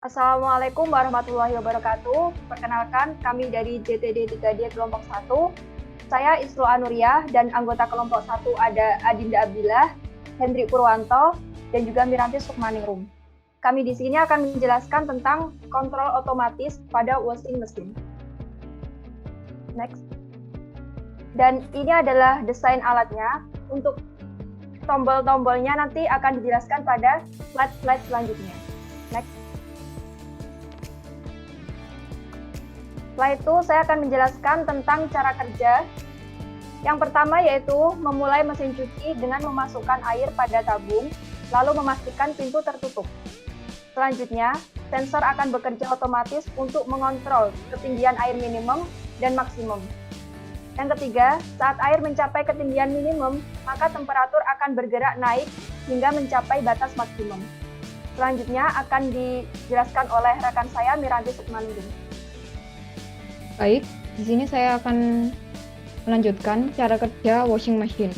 Assalamualaikum warahmatullahi wabarakatuh. Perkenalkan, kami dari JTD 3D kelompok 1. Saya Isru Anuriah dan anggota kelompok 1 ada Adinda Abdillah, Hendrik Purwanto, dan juga Miranti Sukmaningrum. Kami di sini akan menjelaskan tentang kontrol otomatis pada washing machine. Next. Dan ini adalah desain alatnya. Untuk tombol-tombolnya nanti akan dijelaskan pada slide-slide selanjutnya. Next. Setelah itu saya akan menjelaskan tentang cara kerja. Yang pertama yaitu memulai mesin cuci dengan memasukkan air pada tabung, lalu memastikan pintu tertutup. Selanjutnya, sensor akan bekerja otomatis untuk mengontrol ketinggian air minimum dan maksimum. Yang ketiga, saat air mencapai ketinggian minimum, maka temperatur akan bergerak naik hingga mencapai batas maksimum. Selanjutnya akan dijelaskan oleh rekan saya Miranti Sukmaningrum. Baik, di sini saya akan melanjutkan cara kerja washing machine.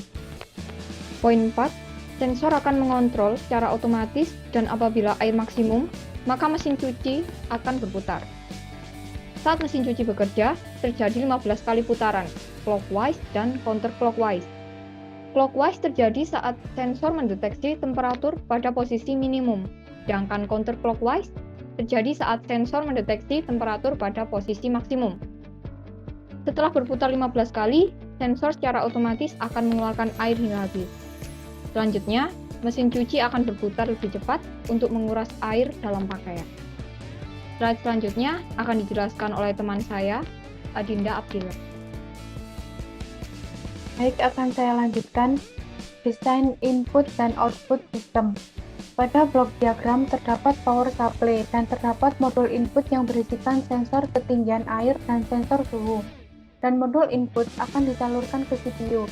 Poin 4, sensor akan mengontrol secara otomatis dan apabila air maksimum, maka mesin cuci akan berputar. Saat mesin cuci bekerja, terjadi 15 kali putaran, clockwise dan counterclockwise. Clockwise terjadi saat sensor mendeteksi temperatur pada posisi minimum, sedangkan counterclockwise terjadi saat sensor mendeteksi temperatur pada posisi maksimum. Setelah berputar 15 kali, sensor secara otomatis akan mengeluarkan air hingga habis. Selanjutnya, mesin cuci akan berputar lebih cepat untuk menguras air dalam pakaian. Slide selanjutnya akan dijelaskan oleh teman saya, Adinda Abdillah. Baik, akan saya lanjutkan desain input dan output sistem. Pada blok diagram terdapat power supply dan terdapat modul input yang berisikan sensor ketinggian air dan sensor suhu. Dan modul input akan disalurkan ke CPU.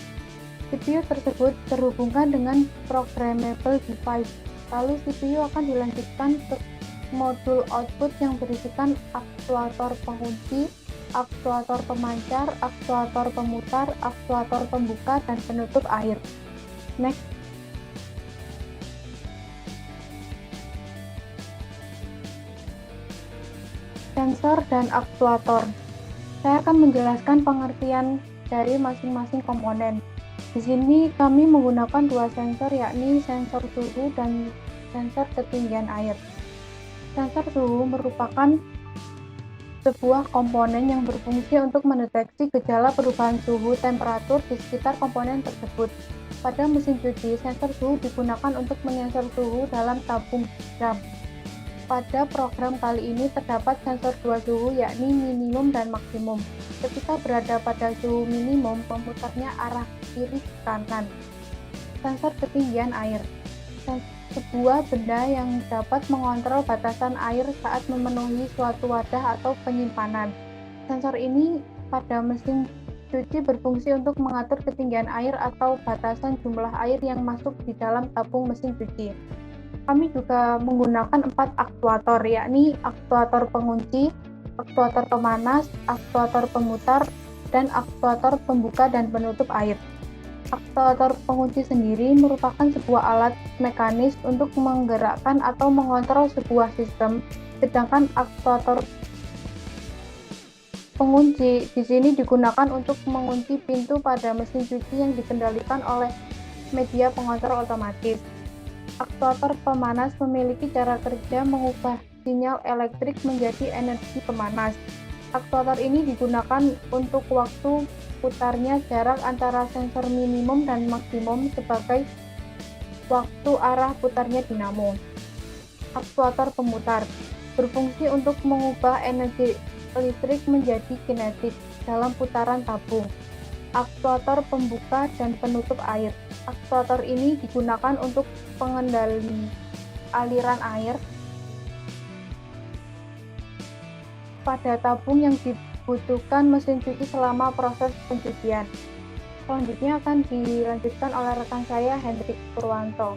CPU tersebut terhubungkan dengan programmable device. Lalu CPU akan dilanjutkan ke modul output yang berisikan aktuator pengunci, aktuator pemancar, aktuator pemutar, aktuator pembuka, dan penutup air. Next. Sensor dan aktuator. Saya akan menjelaskan pengertian dari masing-masing komponen. Di sini kami menggunakan dua sensor, yakni sensor suhu dan sensor ketinggian air. Sensor suhu merupakan sebuah komponen yang berfungsi untuk mendeteksi gejala perubahan suhu temperatur di sekitar komponen tersebut. Pada mesin cuci, sensor suhu digunakan untuk menyensor suhu dalam tabung jam. Pada program kali ini terdapat sensor dua suhu, yakni minimum dan maksimum. Ketika berada pada suhu minimum, pemutarnya arah kiri ke kanan. Sensor ketinggian air. Sebuah benda yang dapat mengontrol batasan air saat memenuhi suatu wadah atau penyimpanan. Sensor ini pada mesin cuci berfungsi untuk mengatur ketinggian air atau batasan jumlah air yang masuk di dalam tabung mesin cuci. Kami juga menggunakan 4 aktuator, yakni aktuator pengunci, aktuator pemanas, aktuator pemutar, dan aktuator pembuka dan penutup air. Aktuator pengunci sendiri merupakan sebuah alat mekanis untuk menggerakkan atau mengontrol sebuah sistem, sedangkan aktuator pengunci di sini digunakan untuk mengunci pintu pada mesin cuci yang dikendalikan oleh media pengontrol otomatis. Aktuator pemanas memiliki cara kerja mengubah sinyal elektrik menjadi energi pemanas. Aktuator ini digunakan untuk waktu putarnya jarak antara sensor minimum dan maksimum sebagai waktu arah putarnya dinamo. Aktuator pemutar berfungsi untuk mengubah energi listrik menjadi kinetik dalam putaran tabung. Aktuator pembuka dan penutup air. Aktuator ini digunakan untuk pengendali aliran air pada tabung yang dibutuhkan mesin cuci selama proses pencucian. Selanjutnya akan dilanjutkan oleh rekan saya, Hendrik Purwanto.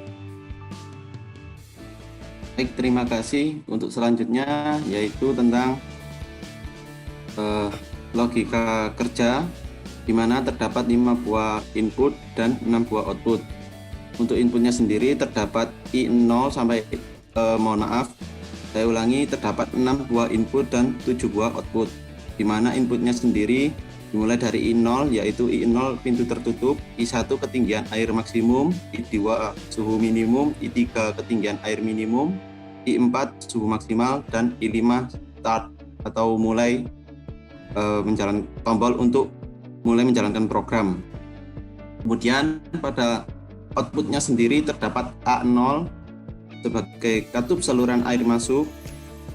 Baik, terima kasih. Untuk selanjutnya yaitu tentang logika kerja, di mana terdapat 5 buah input dan 6 buah output. Untuk inputnya sendiri terdapat I0 sampai Saya ulangi, terdapat 6 buah input dan 7 buah output, di mana inputnya sendiri dimulai dari I0, yaitu I0 pintu tertutup, I1 ketinggian air maksimum, I2 suhu minimum, I3 ketinggian air minimum, I4 suhu maksimal, dan I5 start atau mulai menjalankan tombol untuk mulai menjalankan program. Kemudian pada outputnya sendiri terdapat A0 sebagai katup saluran air masuk,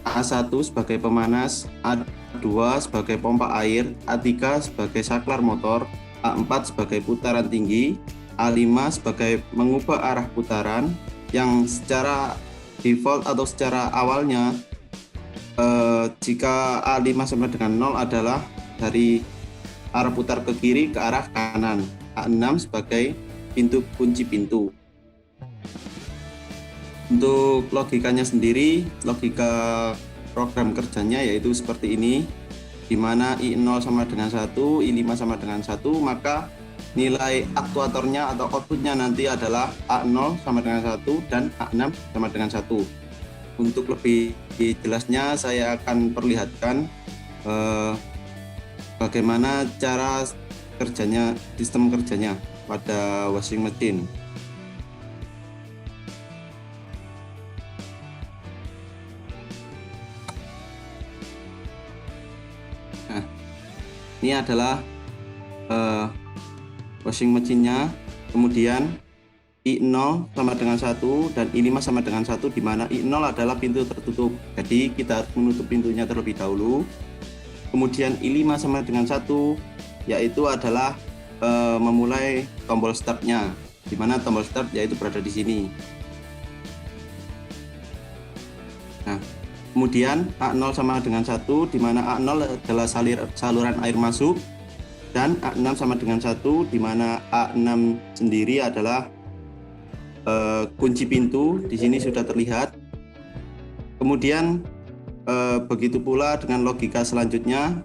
A1 sebagai pemanas, A2 sebagai pompa air, A3 sebagai saklar motor, A4 sebagai putaran tinggi, A5 sebagai mengubah arah putaran yang secara default atau secara awalnya jika A5 sama dengan 0 adalah dari arah putar ke kiri ke arah kanan. A6 sebagai pintu kunci pintu. Untuk logikanya sendiri, logika program kerjanya yaitu seperti ini, di mana I0 sama dengan 1, I5 sama dengan 1, maka nilai aktuatornya atau outputnya nanti adalah A0 sama dengan 1 dan A6 sama dengan 1. Untuk lebih jelasnya saya akan perlihatkan bagaimana cara kerjanya, sistem kerjanya pada washing machine. Nah, ini adalah washing machine-nya. Kemudian I0 sama dengan 1 dan I5 sama dengan 1, di mana I0 adalah pintu tertutup. Jadi kita harus menutup pintunya terlebih dahulu. Kemudian I5 sama dengan 1, yaitu adalah memulai tombol start-nya, di mana tombol start yaitu berada di sini. Nah, kemudian A0 sama dengan 1, di mana A0 adalah saluran air masuk, dan A6 sama dengan 1, di mana A6 sendiri adalah kunci pintu. Di sini sudah terlihat. Kemudian begitu pula dengan logika selanjutnya,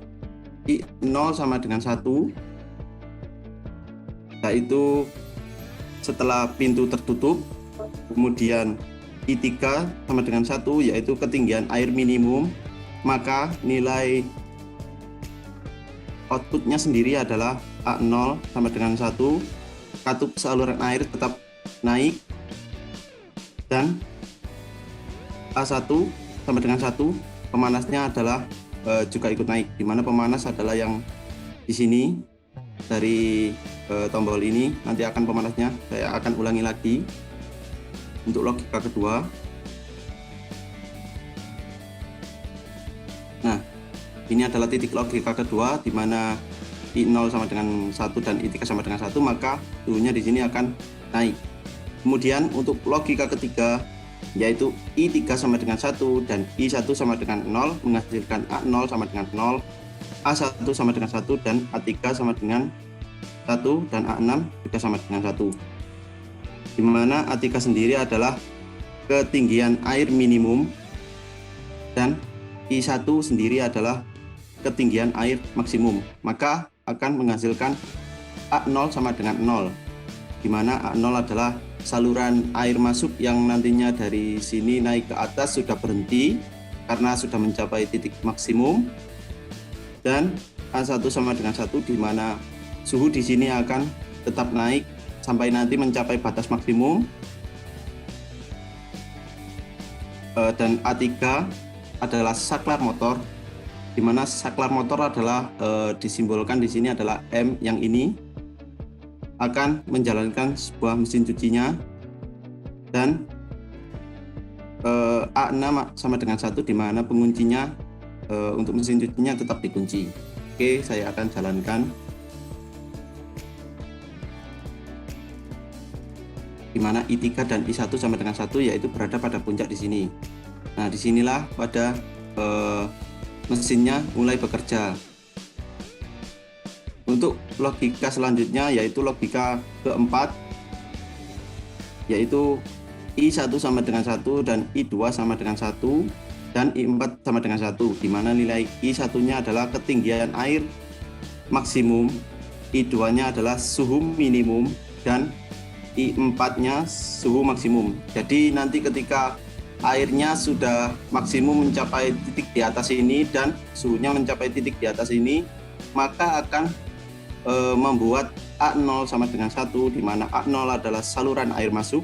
I0 sama dengan 1, yaitu setelah pintu tertutup. Kemudian I3 sama dengan 1, yaitu ketinggian air minimum, maka nilai outputnya sendiri adalah A0 sama dengan 1, katup saluran air tetap naik, dan A1 sama dengan 1, pemanasnya adalah juga ikut naik, di mana pemanas adalah yang di sini dari tombol ini. Nanti akan pemanasnya saya akan ulangi lagi untuk logika kedua. Nah, ini adalah titik logika kedua, di mana I0 sama dengan 1 dan I3 sama dengan 1, maka suhunya di sini akan naik. Kemudian untuk logika ketiga, yaitu I3 sama dengan 1 dan I1 sama dengan 0, menghasilkan A0 sama dengan 0, A1 sama dengan 1, dan A3 sama dengan 1, dan A6 juga sama dengan 1. Di mana A3 sendiri adalah ketinggian air minimum dan I1 sendiri adalah ketinggian air maksimum, maka akan menghasilkan A0 sama dengan 0, di mana A0 adalah saluran air masuk yang nantinya dari sini naik ke atas sudah berhenti karena sudah mencapai titik maksimum, dan A1 sama dengan 1, di mana suhu di sini akan tetap naik sampai nanti mencapai batas maksimum. Dan A3 adalah saklar motor, di mana saklar motor adalah disimbolkan di sini adalah M yang ini, akan menjalankan sebuah mesin cucinya, dan A6 sama dengan 1, di mana penguncinya untuk mesin cucinya tetap dikunci. Oke, saya akan jalankan. Di mana I3 dan I1 sama dengan 1, yaitu berada pada puncak di sini. Nah, disinilah pada mesinnya mulai bekerja. Untuk logika selanjutnya, yaitu logika keempat, yaitu I1 sama dengan 1 dan I2 sama dengan 1 dan I4 sama dengan 1, di mana nilai I1-nya adalah ketinggian air maksimum, I2-nya adalah suhu minimum, dan I4-nya suhu maksimum. Jadi nanti ketika airnya sudah maksimum mencapai titik di atas ini dan suhunya mencapai titik di atas ini, maka akan membuat A0 sama dengan 1, di mana A0 adalah saluran air masuk,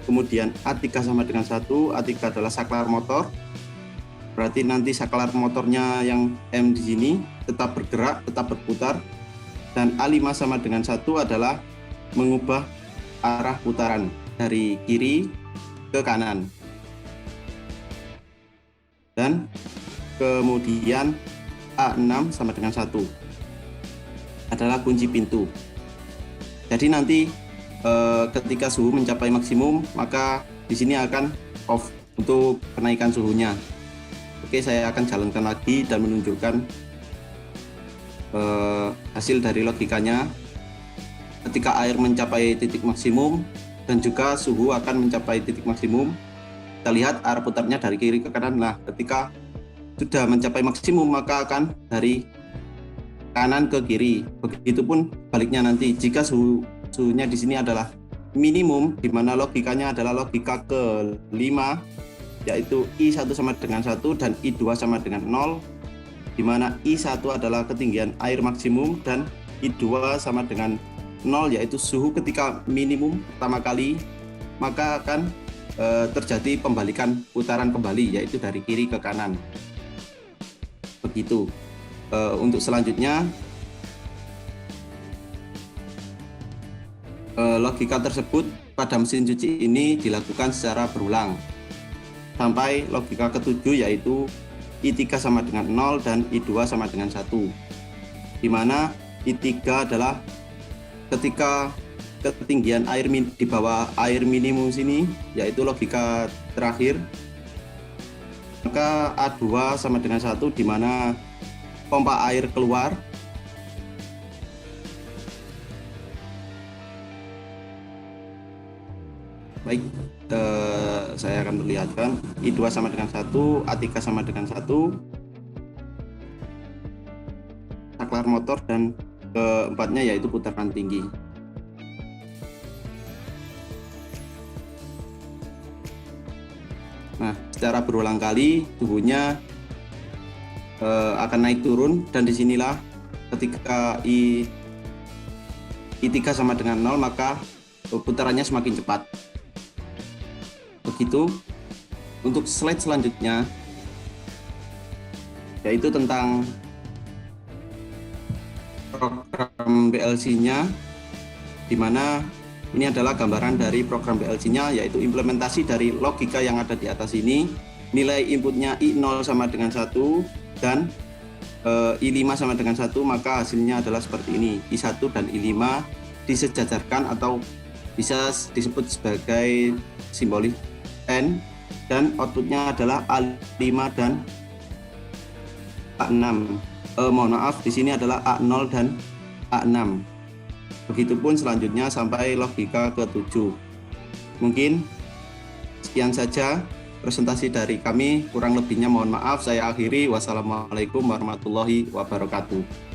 kemudian A3 sama dengan 1, A3 adalah saklar motor, berarti nanti saklar motornya yang M di sini tetap bergerak, tetap berputar, dan A5 sama dengan 1 adalah mengubah arah putaran dari kiri ke kanan. Dan kemudian A6 sama dengan 1 adalah kunci pintu. Jadi nanti ketika suhu mencapai maksimum, maka di sini akan off untuk kenaikan suhunya. Oke, saya akan jalankan lagi dan menunjukkan hasil dari logikanya. Ketika air mencapai titik maksimum dan juga suhu akan mencapai titik maksimum, kita lihat arah putarnya dari kiri ke kanan. Nah, ketika sudah mencapai maksimum, maka akan dari kanan ke kiri. Begitupun baliknya nanti jika suhunya di sini adalah minimum, di mana logikanya adalah logika ke-5, yaitu I1 sama dengan 1 dan I2 sama dengan 0, di mana I1 adalah ketinggian air maksimum dan I2 sama dengan 0, yaitu suhu ketika minimum pertama kali, maka akan terjadi pembalikan putaran kembali, yaitu dari kiri ke kanan. Begitu. Untuk selanjutnya, logika tersebut pada mesin cuci ini dilakukan secara berulang sampai logika ke-7, yaitu I3 sama dengan 0 dan I2 sama dengan 1, di mana I3 adalah ketika ketinggian air di bawah air minimum sini, yaitu logika terakhir, maka A2 sama dengan 1, di mana pompa air keluar. Baik, saya akan perlihatkan. I2 sama dengan 1, A3 sama dengan 1, saklar motor, dan keempatnya yaitu putaran tinggi. Nah, secara berulang kali suhunya akan naik turun, dan disinilah ketika I3 sama dengan 0, maka putarannya semakin cepat. Begitu. Untuk slide selanjutnya, yaitu tentang program BLC-nya, di mana ini adalah gambaran dari program BLC-nya, yaitu implementasi dari logika yang ada di atas ini. Nilai inputnya I0 sama dengan 1 dan I5 sama dengan 1, maka hasilnya adalah seperti ini. I1 dan I5 disejajarkan atau bisa disebut sebagai simbolik N, dan outputnya adalah A5 dan A6. Mohon maaf, di sini adalah A0 dan A6. Begitupun selanjutnya sampai logika ke-7. Mungkin sekian saja presentasi dari kami, kurang lebihnya mohon maaf, saya akhiri. Wassalamualaikum warahmatullahi wabarakatuh.